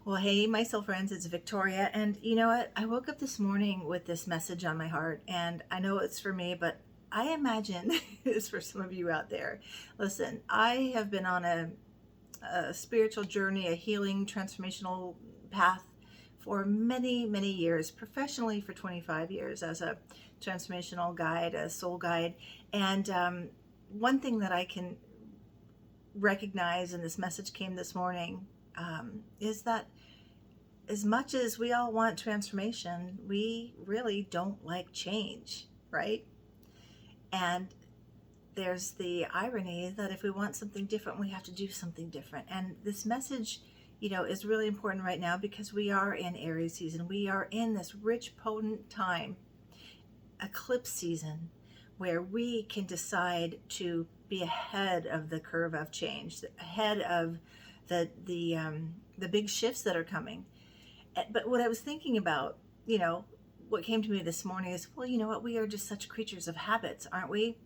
Well, hey, my soul friends, it's Victoria. And you know what? I woke up this morning with this message on my heart, and I know it's for me, but I imagine it's for some of you out there. Listen, I have been on a spiritual journey, a healing, transformational path for many, many years, professionally for 25 years as a transformational guide, a soul guide. And one thing that I can recognize, and this message came this morning, is that as much as we all want transformation, we really don't like change, right? And there's the irony that if we want something different, we have to do something different. And this message, is really important right now because we are in Aries season. We are in this rich, potent time, eclipse season, where we can decide to be ahead of the curve of change, ahead of the big shifts that are coming. But what I was thinking about, what came to me this morning is, well, you know what? We are just such creatures of habits, aren't we?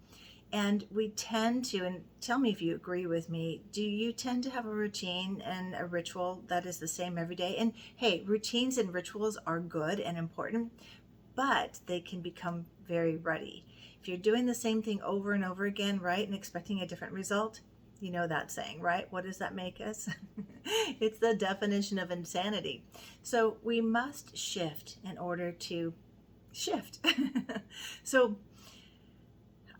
And we tend to, and tell me if you agree with me, do you tend to have a routine and a ritual that is the same every day? And hey, routines and rituals are good and important, but they can become very ruddy. If you're doing the same thing over and over again, right, and expecting a different result, you know that saying, right? What does that make us? It's the definition of insanity. So we must shift in order to shift. So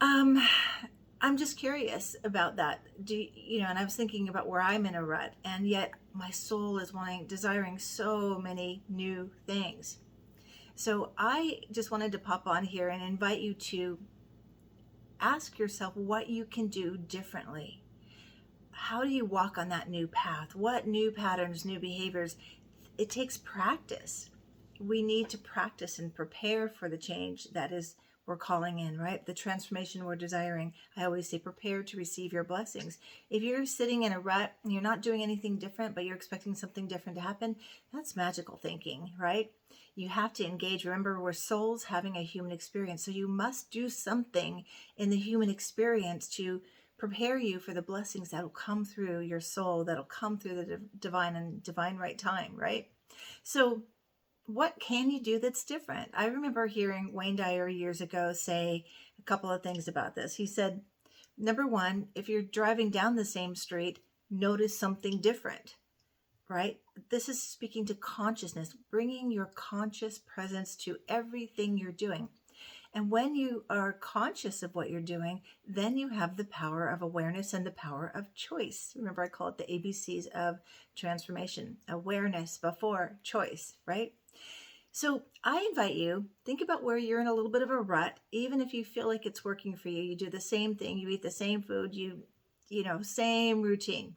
um, I'm just curious about that. And I was thinking about where I'm in a rut, and yet my soul is desiring so many new things. So I just wanted to pop on here and invite you to ask yourself what you can do differently. How do you walk on that new path? What new patterns, new behaviors? It takes practice. We need to practice and prepare for the change that is we're calling in, right? The transformation we're desiring. I always say prepare to receive your blessings. If you're sitting in a rut and you're not doing anything different, but you're expecting something different to happen, that's magical thinking, right? You have to engage. Remember, we're souls having a human experience. So you must do something in the human experience to prepare you for the blessings that'll come through your soul, that'll come through the divine and divine right time, right? So what can you do that's different? I remember hearing Wayne Dyer years ago say a couple of things about this. He said, number one, if you're driving down the same street, notice something different, right? This is speaking to consciousness, bringing your conscious presence to everything you're doing. And when you are conscious of what you're doing, then you have the power of awareness and the power of choice. Remember, I call it the ABCs of transformation: awareness before choice, right? So I invite you, think about where you're in a little bit of a rut. Even if you feel like it's working for you, you do the same thing, you eat the same food, same routine.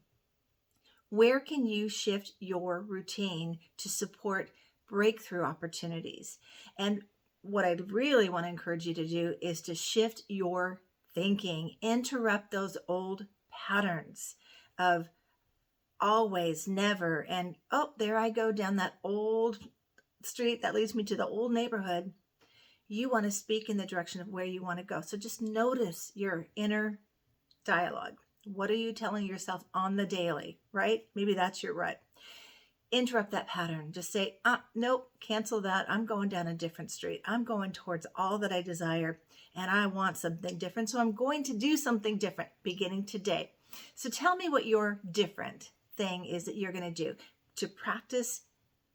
Where can you shift your routine to support breakthrough opportunities? And what I'd really want to encourage you to do is to shift your thinking, interrupt those old patterns of always, never, and oh, there I go down that old street that leads me to the old neighborhood. You want to speak in the direction of where you want to go. So just notice your inner dialogue. What are you telling yourself on the daily, right? Maybe that's your rut. Interrupt that pattern. Just say, nope, cancel that. I'm going down a different street. I'm going towards all that I desire, and I want something different. So I'm going to do something different beginning today. So tell me what your different thing is that you're going to do to practice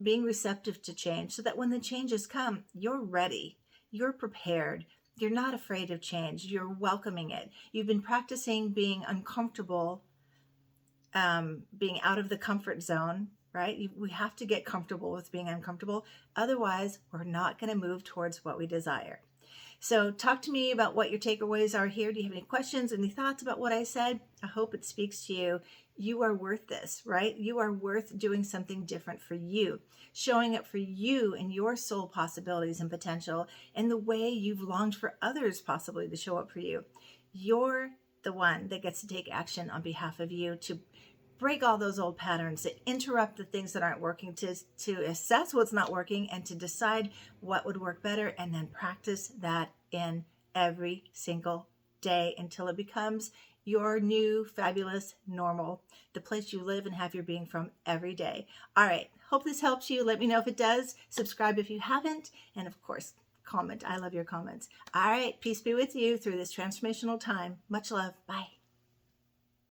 being receptive to change, so that when the changes come, you're ready, you're prepared, you're not afraid of change, you're welcoming it. You've been practicing being uncomfortable, being out of the comfort zone, right? We have to get comfortable with being uncomfortable. Otherwise, we're not going to move towards what we desire. So talk to me about what your takeaways are here. Do you have any questions, any thoughts about what I said? I hope it speaks to you. You are worth this, right? You are worth doing something different for you, showing up for you and your soul possibilities and potential, and the way you've longed for others possibly to show up for you. You're the one that gets to take action on behalf of you to break all those old patterns, to interrupt the things that aren't working, to assess what's not working, and to decide what would work better, and then practice that in every single day until it becomes your new fabulous normal, the place you live and have your being from every day. All right. Hope this helps you. Let me know if it does. Subscribe if you haven't. And of course, comment. I love your comments. All right. Peace be with you through this transformational time. Much love. Bye.